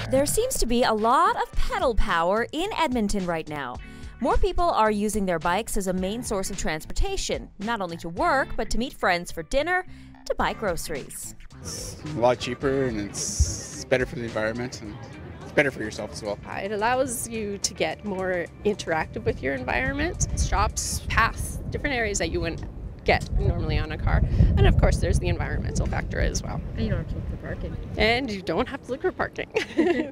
There seems to be a lot of pedal power in Edmonton right now. More people are using their bikes as a main source of transportation, not only to work, but to meet friends for dinner, to buy groceries. It's a lot cheaper and it's better for the environment and it's better for yourself as well. It allows you to get more interactive with your environment. Shops, paths, different areas that you wouldn't get normally on a car. And of course there's the environmental factor as well. And you don't have to look for parking. And you don't have to look for parking.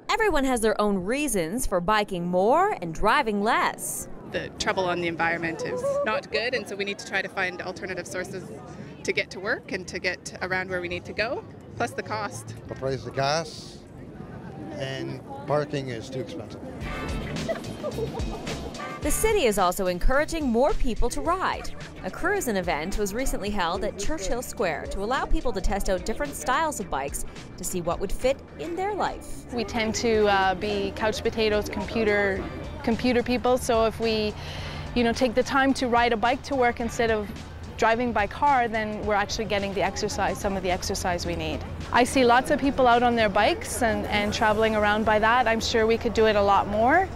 Everyone has their own reasons for biking more and driving less. The trouble on the environment is not good, and so we need to try to find alternative sources to get to work and to get around where we need to go, plus the cost. The price of gas and parking is too expensive. The city is also encouraging more people to ride. A cruising event was recently held at Churchill Square to allow people to test out different styles of bikes to see what would fit in their life. We tend to be couch potatoes, computer people, so if we, take the time to ride a bike to work instead of driving by car, then we're actually getting the exercise, some of the exercise we need. I see lots of people out on their bikes and traveling around by that. I'm sure we could do it a lot more,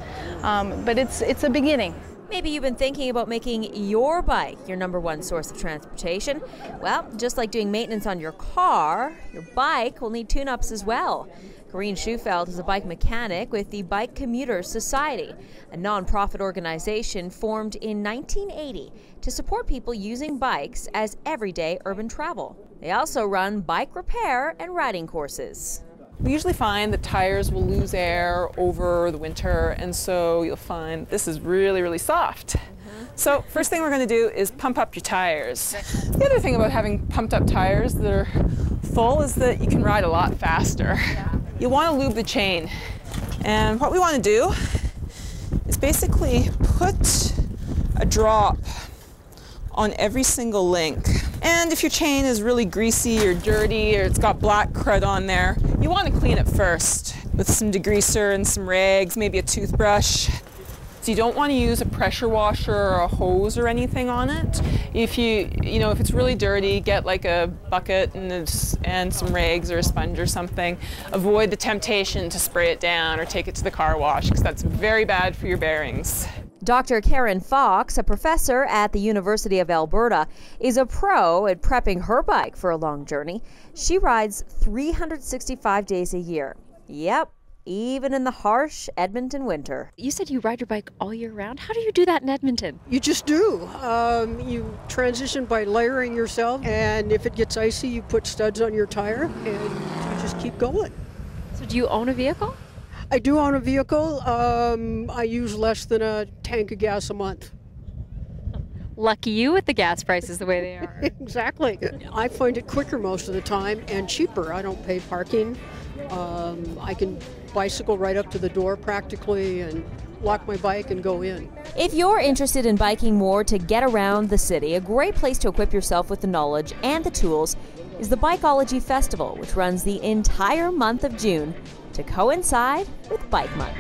but it's a beginning. Maybe you've been thinking about making your bike your #1 source of transportation. Well, just like doing maintenance on your car, your bike will need tune-ups as well. Corrine Schufeld is a bike mechanic with the Bike Commuters Society, a non-profit organization formed in 1980 to support people using bikes as everyday urban travel. They also run bike repair and riding courses. We usually find that tires will lose air over the winter, and so you'll find this is really, really soft. So first thing we're going to do is pump up your tires. The other thing about having pumped up tires that are full is that you can ride a lot faster. You want to lube the chain, and what we want to do is basically put a drop on every single link. And if your chain is really greasy or dirty or it's got black crud on there, you want to clean it first with some degreaser and some rags, maybe a toothbrush. So you don't want to use a pressure washer or a hose or anything on it. If if it's really dirty, get like a bucket and some rags or a sponge or something. Avoid the temptation to spray it down or take it to the car wash, because that's very bad for your bearings. Dr. Karen Fox, a professor at the University of Alberta, is a pro at prepping her bike for a long journey. She rides 365 days a year. Yep, even in the harsh Edmonton winter. You said you ride your bike all year round. How do you do that in Edmonton? You just do. You transition by layering yourself, and if it gets icy, you put studs on your tire, and you just keep going. So do you own a vehicle? I do own a vehicle. I use less than a tank of gas a month. Lucky you with the gas prices the way they are. Exactly. I find it quicker most of the time and cheaper. I don't pay parking. I can bicycle right up to the door practically and lock my bike and go in. If you're interested in biking more to get around the city, a great place to equip yourself with the knowledge and the tools is the Bikeology Festival, which runs the entire month of June to coincide with Bike Month.